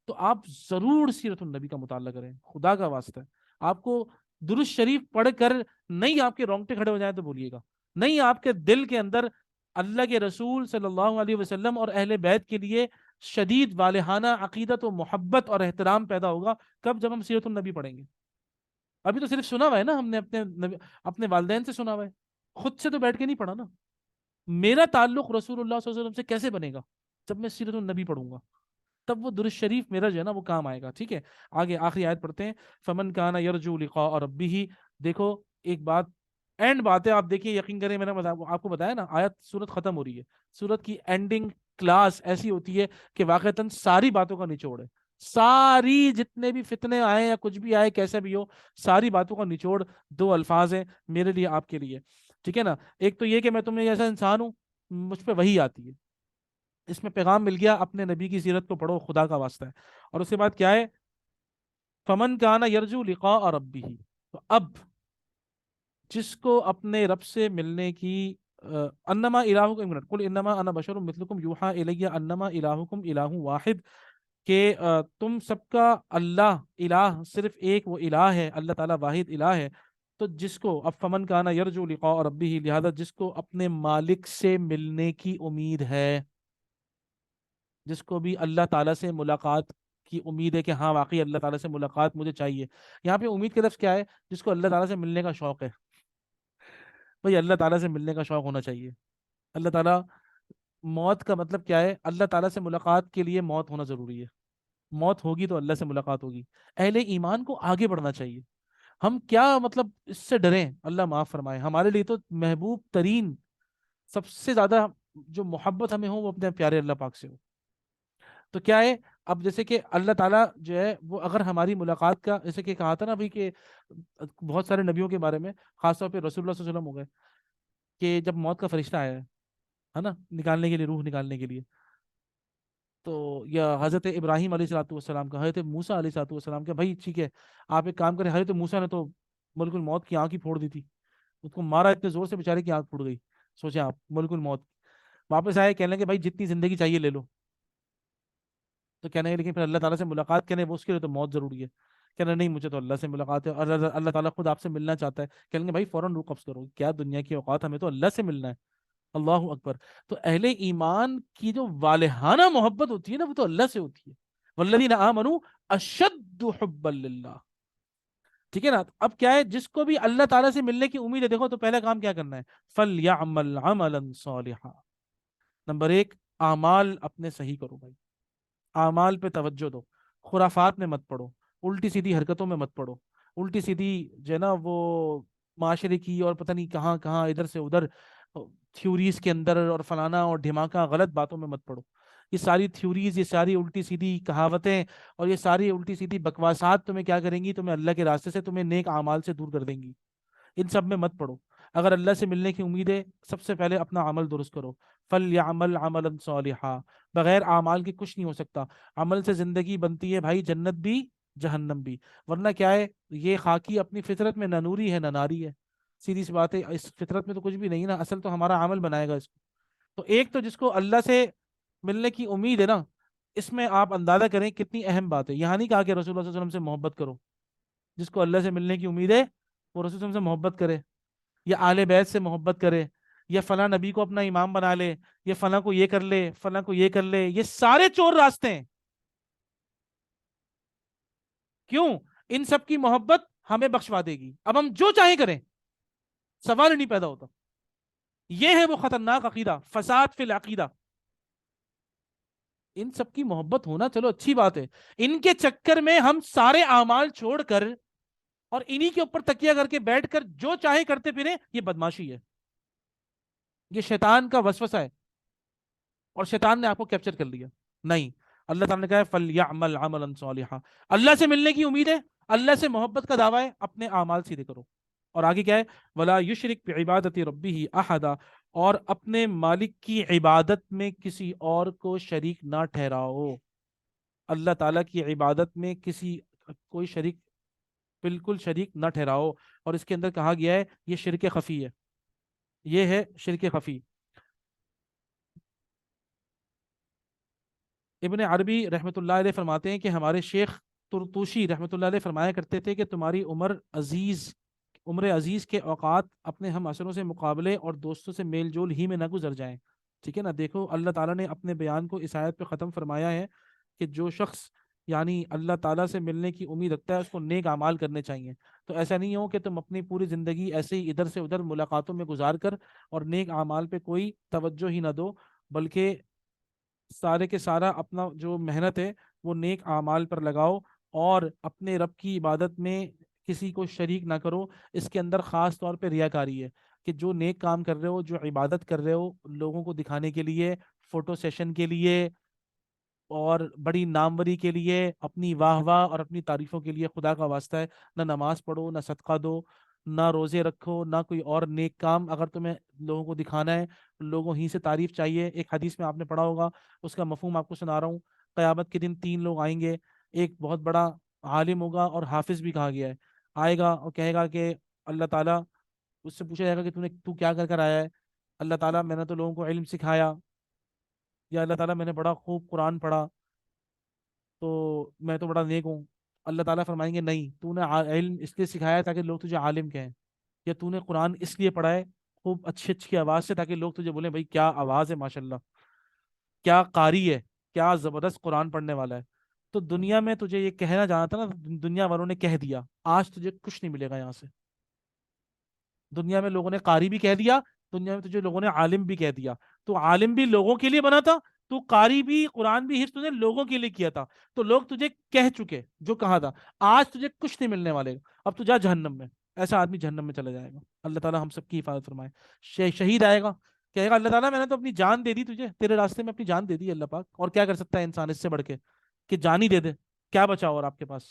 تو آپ ضرور سیرت النبی کا مطالعہ کریں، خدا کا واسطہ ہے، آپ کو درود شریف پڑھ کر نہیں آپ کے رونگٹے کھڑے ہو جائیں تو بولیے گا، نہیں آپ کے دل کے اندر اللہ کے رسول صلی اللہ علیہ وسلم اور اہل بیت کے لیے شدید والہانہ عقیدت و محبت اور احترام پیدا ہوگا، کب، جب ہم سیرت النبی پڑھیں گے، ابھی تو صرف سنا ہوا ہے نا ہم نے اپنے والدین سے سنا ہوا ہے، خود سے تو بیٹھ کے نہیں پڑھا نا، میرا تعلق رسول اللہ صلی اللہ علیہ وسلم سے کیسے بنے گا، جب میں سیرت النبی پڑھوں گا، تب وہ درود شریف میرا جو ہے نا وہ کام آئے گا، ٹھیک ہے، آگے آخری آیت پڑھتے ہیں، فمن کان یرجو لقاء ربہ، دیکھو ایک بات، اینڈ بات ہے، آپ دیکھیے یقین کریں، میں نے آپ کو بتایا نا آیت سورت ختم ہو رہی ہے، سورت کی اینڈنگ کلاس ایسی ہوتی ہے کہ واقعتاً ساری باتوں کا نچوڑ ہے، ساری جتنے بھی فتنے آئے یا کچھ بھی آئے کیسے بھی ہو، ساری باتوں کا نچوڑ دو الفاظ ہیں میرے لیے آپ کے لیے، ٹھیک ہے نا، ایک تو یہ کہ میں تم جیسا انسان ہوں، مجھ پہ وہی آتی ہے، اس میں پیغام مل گیا، اپنے نبی کی سیرت کو پڑھو، خدا کا واسطہ ہے، اور اس کے بعد کیا ہے، فمن کانا یرجو لقاء ربہ، تو اب جس کو اپنے رب سے ملنے کی، انما الہکم، ایک منٹ، قل انما انا بشر مثلکم یوحا الی انما الہکم الہ واحد، کہ تم سب کا اللہ الہ صرف ایک وہ الہ ہے، اللہ تعالیٰ واحد الہ ہے، تو جس کو اب فمن کانا یرجو لقاء ربہ، لہذا جس کو اپنے مالک سے ملنے کی امید ہے، جس کو بھی اللہ تعالیٰ سے ملاقات کی امید ہے کہ ہاں واقعی اللہ تعالیٰ سے ملاقات مجھے چاہیے، یہاں پہ امید کا لفظ کیا ہے، جس کو اللہ تعالیٰ سے ملنے کا شوق ہے، بھئی اللہ تعالیٰ سے ملنے کا شوق ہونا چاہیے، اللہ تعالیٰ، موت کا مطلب کیا ہے، اللہ تعالیٰ سے ملاقات کے لیے موت ہونا ضروری ہے، موت ہوگی تو اللہ سے ملاقات ہوگی، اہل ایمان کو آگے بڑھنا چاہیے، ہم کیا مطلب اس سے ڈریں، اللہ معاف فرمائے، ہمارے لیے تو محبوب ترین، سب سے زیادہ جو محبت ہمیں ہو وہ اپنے پیارے اللہ پاک سے ہو، تو کیا ہے، اب جیسے کہ اللہ تعالیٰ جو ہے وہ اگر ہماری ملاقات کا، جیسے کہ کہا تھا نا ابھی کہ بہت سارے نبیوں کے بارے میں، خاص طور پہ رسول اللہ صلی اللہ علیہ وسلم ہو گئے، کہ جب موت کا فرشتہ آیا ہے نا نکالنے کے لیے، روح نکالنے کے لیے، تو یا حضرت ابراہیم علیہ الصلوۃ والسلام کا، حضرت موسیٰ علیہ الصلوۃ والسلام کا، بھائی ٹھیک ہے آپ ایک کام کریں، حضرت موسیٰ نے تو ملک الموت کی آنکھ ہی پھوڑ دی تھی، اس کو مارا اتنے زور سے بیچارے کی آنکھ پھوڑ گئی، سوچیں آپ ملک الموت، واپس آئے کہنے لگے بھائی جتنی زندگی چاہیے لے لو، تو کہنے لگے لیکن پھر اللہ تعالیٰ سے ملاقات کرنے وہ اس کے لیے تو موت ضروری ہے، کہنا نہیں مجھے تو اللہ سے ملاقات ہے، اور اللہ تعالیٰ خود آپ سے ملنا چاہتا ہے، کہیں گے بھائی فوراً روح قبض کرو، کیا دنیا کی اوقات، ہمیں تو اللہ سے ملنا ہے، اللہ اکبر، تو اہل ایمان کی جو والہانہ محبت ہوتی ہے نا وہ تو اللہ سے ہوتی ہے، والذین آمنوا اشد حبا للہ، ٹھیک ہے نا، اب کیا ہے، جس کو بھی اللہ تعالیٰ سے ملنے کی امید ہے، دیکھو تو پہلا کام کیا کرنا ہے، فَلْيَعْمَلْ عَمَلًا صَالِحًا، نمبر ایک، اعمال اپنے صحیح کرو بھائی، اعمال پہ توجہ دو، خرافات میں مت پڑو، الٹی سیدھی حرکتوں میں مت پڑو، الٹی سیدھی جو ہے نا وہ معاشرے کی اور پتہ نہیں کہاں کہاں ادھر سے ادھر تھیوریز کے اندر اور فلانا اور دھماکہ غلط باتوں میں مت پڑو. یہ ساری تھیوریز، یہ ساری الٹی سیدھی کہاوتیں اور یہ ساری الٹی سیدھی بکواسات تمہیں کیا کریں گی؟ تمہیں اللہ کے راستے سے، تمہیں نیک اعمال سے دور کر دیں گی. ان سب میں مت پڑو. اگر اللہ سے ملنے کی امید ہے، سب سے پہلے اپنا عمل درست کرو. فَلْيَعْمَلْ عَمَلًا صَالِحًا. بغیر اعمال کے کچھ نہیں ہو سکتا. عمل سے زندگی بنتی ہے بھائی، جنت بھی جہنم بھی. ورنہ کیا ہے، یہ خاکی اپنی فطرت میں نہ نوری ہے نہ ناری ہے. سیدھی سی بات ہے، اس فطرت میں تو کچھ بھی نہیں نا، اصل تو ہمارا عمل بنائے گا اس کو. تو ایک تو جس کو اللہ سے ملنے کی امید ہے نا، اس میں آپ اندازہ کریں کتنی اہم بات ہے. یہاں نہیں کہا کہ رسول اللہ صلی اللہ علیہ وسلم سے محبت کرو. جس کو اللہ سے ملنے کی امید ہے وہ رسول اللہ صلی اللہ علیہ وسلم سے محبت کرے، یا آل بیت سے محبت کرے، یا فلاں نبی کو اپنا امام بنا لے، یا فلاں کو یہ کر لے، فلاں کو یہ کر لے. یہ سارے چور راستے ہیں. کیوں؟ ان سب کی محبت ہمیں بخشوا دے گی، اب ہم جو چاہیں کریں، سوال ہی نہیں پیدا ہوتا. یہ ہے وہ خطرناک عقیدہ، فساد فی العقیدہ. ان سب کی محبت ہونا چلو اچھی بات ہے، ان کے چکر میں ہم سارے اعمال چھوڑ کر اور انہی کے اوپر تکیہ کر کے بیٹھ کر جو چاہے کرتے پھریں، یہ بدماشی ہے، یہ شیطان کا وسوسہ ہے، اور شیطان نے آپ کو کیپچر کر لیا. نہیں، اللہ تعالیٰ نے کہا ہے فَلْيَعْمَلْ عَمَلًا صَالِحًا. اللہ سے ملنے کی امید ہے، اللہ سے محبت کا دعویٰ ہے، اپنے اعمال سیدھے کرو. اور آگے کیا ہے؟ وَلَا يُشْرِكْ بِعِبَادَةِ رَبِّهِ أَحَدًا. اور اپنے مالک کی عبادت میں کسی اور کو شریک نہ ٹھہراؤ. اللہ تعالیٰ کی عبادت میں کسی کوئی شریک، بالکل شریک نہ ٹھہراؤ. اور اس کے اندر کہا گیا ہے یہ شرک خفی ہے، یہ ہے شرک خفی. ابن عربی رحمۃ اللہ علیہ فرماتے ہیں کہ ہمارے شیخ ترتوشی رحمۃ اللہ علیہ فرمایا کرتے تھے کہ تمہاری عمر عزیز کے اوقات اپنے ہم عصروں سے مقابلے اور دوستوں سے میل جول ہی میں نہ گزر جائیں. ٹھیک ہے نا؟ دیکھو اللہ تعالیٰ نے اپنے بیان کو اس آیت پہ ختم فرمایا ہے کہ جو شخص یعنی اللہ تعالیٰ سے ملنے کی امید رکھتا ہے، اس کو نیک اعمال کرنے چاہیے. تو ایسا نہیں ہو کہ تم اپنی پوری زندگی ایسے ہی ادھر سے ادھر ملاقاتوں میں گزار کر اور نیک اعمال پہ کوئی توجہ ہی نہ دو، بلکہ سارے کے سارا اپنا جو محنت ہے وہ نیک اعمال پر لگاؤ، اور اپنے رب کی عبادت میں کسی کو شریک نہ کرو. اس کے اندر خاص طور پہ ریاکاری ہے کہ جو نیک کام کر رہے ہو، جو عبادت کر رہے ہو لوگوں کو دکھانے کے لیے، فوٹو سیشن کے لیے اور بڑی ناموری کے لیے، اپنی واہ واہ اور اپنی تعریفوں کے لیے، خدا کا واسطہ ہے نہ نماز پڑھو، نہ صدقہ دو، نہ روزے رکھو، نہ کوئی اور نیک کام. اگر تمہیں لوگوں کو دکھانا ہے، لوگوں ہی سے تعریف چاہیے. ایک حدیث میں آپ نے پڑھا ہوگا، اس کا مفہوم آپ کو سنا رہا ہوں. قیامت کے دن تین لوگ آئیں گے. ایک بہت بڑا عالم ہوگا اور حافظ بھی کہا گیا ہے، آئے گا اور کہے گا کہ اللہ تعالیٰ، اس سے پوچھا جائے گا کہ تو کیا کر کر آیا ہے؟ اللہ تعالیٰ میں نے تو لوگوں کو علم سکھایا. یا اللہ تعالیٰ میں نے بڑا خوب قرآن پڑھا تو میں تو بڑا نیک ہوں. اللہ تعالیٰ فرمائیں گے نہیں، تو نے علم اس لیے سکھایا تاکہ لوگ تجھے عالم کہیں، یا تو نے قرآن اس لیے پڑھا ہے خوب اچھی اچھی آواز سے تاکہ لوگ تجھے بولیں بھائی کیا آواز ہے، ماشاءاللہ کیا قاری ہے، کیا زبردست قرآن پڑھنے والا ہے. تو دنیا میں تجھے یہ کہنا جانا تھا نا، دنیا والوں نے کہہ دیا، آج تجھے کچھ نہیں ملے گا یہاں سے. دنیا میں لوگوں نے قاری بھی کہہ دیا، دنیا میں تجھے لوگوں نے عالم بھی کہہ دیا. تو عالم بھی لوگوں کے لیے بنا تھا، تو قاری بھی قرآن بھی حفظ نے لوگوں کے لیے کیا تھا. تو لوگ تجھے کہہ چکے جو کہا تھا، آج تجھے کچھ نہیں ملنے والے. اب تو جا جہنم میں. ایسا آدمی جہنم میں چلا جائے گا. اللہ تعالیٰ ہم سب کی حفاظت فرمائے. شہید آئے گا، کہے گا اللہ تعالیٰ میں نے تو اپنی جان دے دی تجھے، تیرے راستے میں اپنی جان دے دی اللہ پاک، اور کیا کر سکتا ہے انسان اس سے بڑھ کے کہ جان ہی دے دے، کیا بچا اور آپ کے پاس.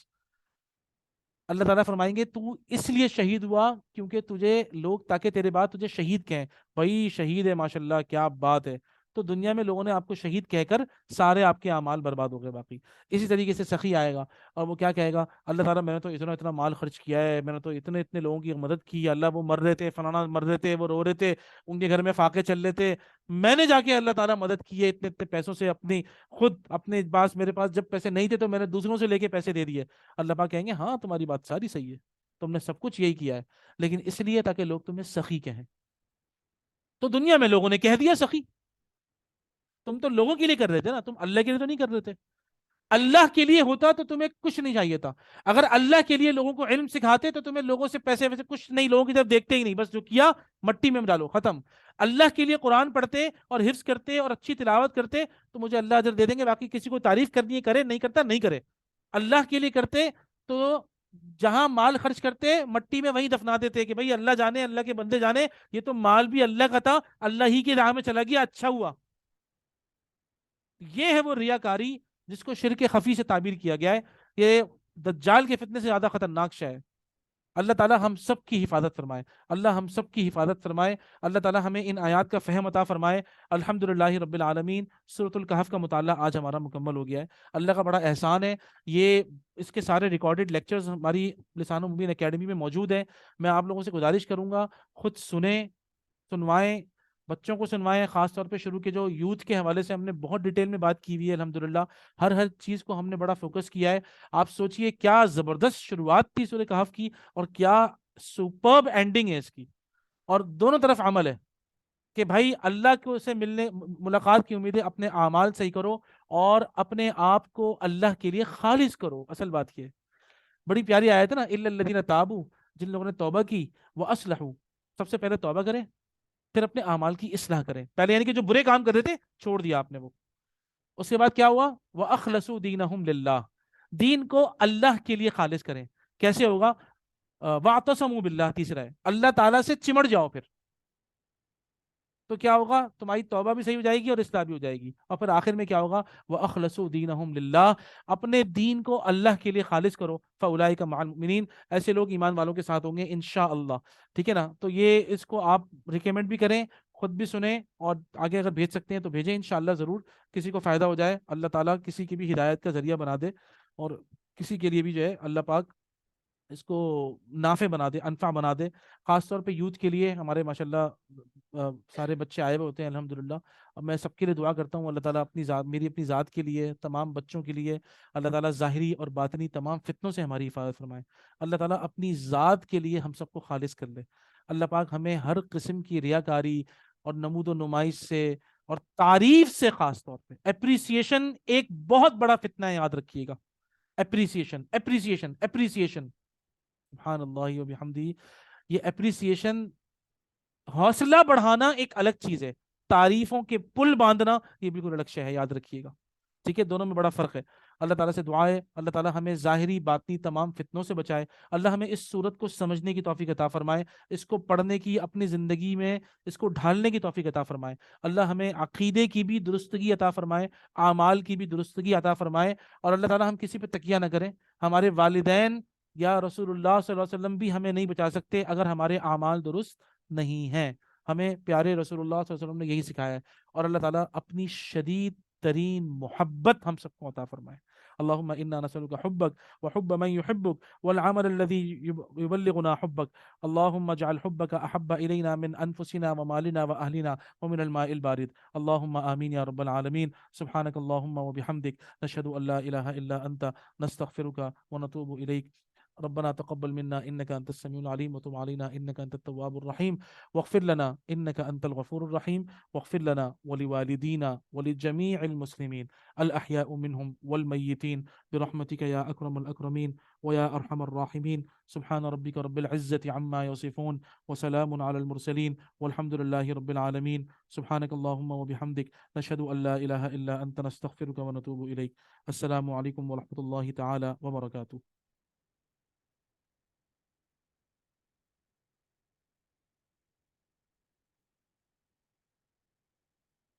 اللہ تعالیٰ فرمائیں گے تو اس لیے شہید ہوا کیونکہ تجھے لوگ تاکہ تیرے بعد تجھے شہید کہیں، بھائی شہید ہے ماشاءاللہ کیا بات ہے. تو دنیا میں لوگوں نے آپ کو شہید کہہ کر سارے آپ کے اعمال برباد ہو گئے باقی. اسی طریقے سے سخی آئے گا اور وہ کیا کہے گا، اللہ تعالیٰ میں نے تو اتنا اتنا مال خرچ کیا ہے، میں نے تو اتنے اتنے لوگوں کی مدد کی، اللہ وہ مر رہے تھے، فلانا مر رہے تھے، وہ رو رہے تھے، ان کے گھر میں فاقے چل رہے تھے، میں نے جا کے اللہ تعالیٰ مدد کی ہے اتنے اتنے پیسوں سے، اپنی خود اپنے پاس، میرے پاس جب پیسے نہیں تھے تو میں نے دوسروں سے لے کے پیسے دے دیے. اللہ پاک کہیں گے ہاں تمہاری بات ساری صحیح ہے، تم نے سب کچھ یہی کیا ہے، لیکن اس لیے تاکہ لوگ تمہیں سخی کہیں. تو دنیا میں لوگوں نے کہہ دیا سخی. تم تو لوگوں کے لیے کر رہے تھے نا، تم اللہ کے لیے تو نہیں کر رہے تھے. اللہ کے لیے ہوتا تو تمہیں کچھ نہیں چاہیے تھا. اگر اللہ کے لیے لوگوں کو علم سکھاتے تو تمہیں لوگوں سے پیسے ویسے کچھ نہیں، لوگوں کی طرف دیکھتے ہی نہیں، بس جو کیا مٹی میں ڈالو ختم. اللہ کے لیے قرآن پڑھتے اور حفظ کرتے اور اچھی تلاوت کرتے تو مجھے اللہ اجر دے دیں گے، باقی کسی کو تعریف کرنی ہے کرے، نہیں کرتا نہیں کرے. اللہ کے لیے کرتے تو جہاں مال خرچ کرتے مٹی میں وہیں دفنا دیتے کہ بھئی اللہ جانے، اللہ کے بندے جانے، یہ تو مال بھی اللہ کا تھا، اللہ ہی کی راہ میں چلا گیا، اچھا ہوا۔ یہ ہے وہ ریاکاری جس کو شرک خفی سے تعبیر کیا گیا ہے۔ یہ دجال کے فتنے سے زیادہ خطرناک شے ہے۔ اللہ تعالی ہم سب کی حفاظت فرمائے، اللہ ہم سب کی حفاظت فرمائے، اللہ تعالی ہمیں ان آیات کا فہم عطا فرمائے۔ الحمدللہ رب العالمین، سورۃ الکہف کا مطالعہ آج ہمارا مکمل ہو گیا ہے۔ اللہ کا بڑا احسان ہے، یہ اس کے سارے ریکارڈڈ لیکچرز ہماری لسان و مبین اکیڈمی میں موجود ہیں۔ میں آپ لوگوں سے گزارش کروں گا، خود سنیں، سنوائیں، بچوں کو سنوائیں۔ خاص طور پہ شروع کے جو یوتھ کے حوالے سے ہم نے بہت ڈیٹیل میں بات کی ہوئی ہے الحمدللہ، ہر چیز کو ہم نے بڑا فوکس کیا ہے۔ آپ سوچئے کیا زبردست شروعات تھی سورہ کہف کی، اور کیا سپرب اینڈنگ ہے اس کی، اور دونوں طرف عمل ہے کہ بھائی اللہ کو سے ملنے ملاقات کی امید ہے، اپنے اعمال صحیح کرو اور اپنے آپ کو اللہ کے لیے خالص کرو۔ اصل بات یہ ہے، بڑی پیاری آیت ہے نا، الا الذین تابوا، جن لوگوں نے توبہ کی، وہ اصلحوا، سب سے پہلے توبہ کریں، پھر اپنے اعمال کی اصلاح کریں۔ پہلے یعنی کہ جو برے کام کر رہے تھے چھوڑ دیا آپ نے وہ، اس کے بعد کیا ہوا، وَأَخْلَصُوا دِينَهُمْ لِلَّهِ، دین کو اللہ کے لیے خالص کریں۔ کیسے ہوگا، وَاعْتَصَمُوا بِاللَّهِ، تیسرا ہے اللہ تعالیٰ سے چمڑ جاؤ، پھر تو کیا ہوگا، تمہاری توبہ بھی صحیح ہو جائے گی اور اصلاح بھی ہو جائے گی، اور پھر آخر میں کیا ہوگا، وَأَخْلَصُوا دِينَهُمْ لِلَّهِ، اپنے دین کو اللہ کے لیے خالص کرو، فَأُولَٰئِكَ مَعَ الْمُؤْمِنِينَ، ایسے لوگ ایمان والوں کے ساتھ ہوں گے انشاءاللہ۔ ٹھیک ہے نا، تو یہ اس کو آپ ریکمینڈ بھی کریں، خود بھی سنیں، اور آگے اگر بھیج سکتے ہیں تو بھیجیں، انشاءاللہ ضرور کسی کو فائدہ ہو جائے، اللہ تعالیٰ کسی کی بھی ہدایت کا ذریعہ بنا دے، اور کسی کے لیے بھی جو ہے اللہ پاک اس کو نافع بنا دے، انفع بنا دے۔ خاص طور پہ یوتھ کے لیے ہمارے ماشاءاللہ سارے بچے آئے ہوئے ہوتے ہیں الحمدللہ، اب میں سب کے لیے دعا کرتا ہوں، اللہ تعالیٰ اپنی ذات، میری اپنی ذات کے لیے، تمام بچوں کے لیے اللہ تعالیٰ ظاہری اور باطنی تمام فتنوں سے ہماری حفاظت فرمائے۔ اللہ تعالیٰ اپنی ذات کے لیے ہم سب کو خالص کر لے۔ اللہ پاک ہمیں ہر قسم کی ریاکاری اور نمود و نمائش سے اور تعریف سے، خاص طور پہ اپریسیشن ایک بہت بڑا فتنہ ہے، یاد رکھیے گا، اپریسیشن اپریسیشن اپریسیشن، سبحان اللہ و بحمدہ، یہ اپریسیشن، حوصلہ بڑھانا ایک الگ چیز ہے، تعریفوں کے پل باندھنا یہ بالکل الگ شے ہے، یاد رکھیے گا۔ ٹھیک ہے، دونوں میں بڑا فرق ہے۔ اللہ تعالیٰ سے دعا ہے اللہ تعالیٰ ہمیں ظاہری باطنی تمام فتنوں سے بچائے، اللہ ہمیں اس صورت کو سمجھنے کی توفیق عطا فرمائے، اس کو پڑھنے کی، اپنی زندگی میں اس کو ڈھالنے کی توفیق عطا فرمائے، اللہ ہمیں عقیدے کی بھی درستگی عطا فرمائے، اعمال کی بھی درستگی عطا فرمائے، اور اللہ تعالیٰ ہم کسی پہ تکیہ نہ کریں۔ ہمارے والدین یا رسول اللہ صلی اللہ علیہ وسلم بھی ہمیں نہیں بچا سکتے اگر ہمارے اعمال درست نہیں ہیں، ہمیں پیارے رسول اللہ صلی اللہ علیہ وسلم نے یہی سکھایا ہے، اور اللہ تعالیٰ اپنی شدید ترین محبت ہم سب کو عطا فرمائے۔ اللہم انا نسألک حبک وحب من يحبک والعمل الذي يبلغنا حبک، اللہم اجعل حبک احب الینا من انفسنا ومالنا واہلنا ومن الماء البارد، اللہم آمین یا رب العالمین۔ سبحانک اللہم وبحمدک، نشہد ان لا الہ الا انت، نستغفرک ونتوب الیک۔ ربنا تقبل منا انك انت السميع العليم وتب علينا انك انت التواب الرحيم واغفر لنا انك انت الغفور الرحيم واغفر لنا ولوالدينا ولجميع المسلمين الاحياء منهم والميتين برحمتك يا اكرم الاكرمين ويا ارحم الراحمين سبحان ربك رب العزة عما يصفون وسلام على المرسلين والحمد لله رب العالمين سبحانك اللهم وبحمدك نشهد ان لا اله الا انت نستغفرك ونتوب اليك السلام عليكم ورحمة الله تعالى وبركاته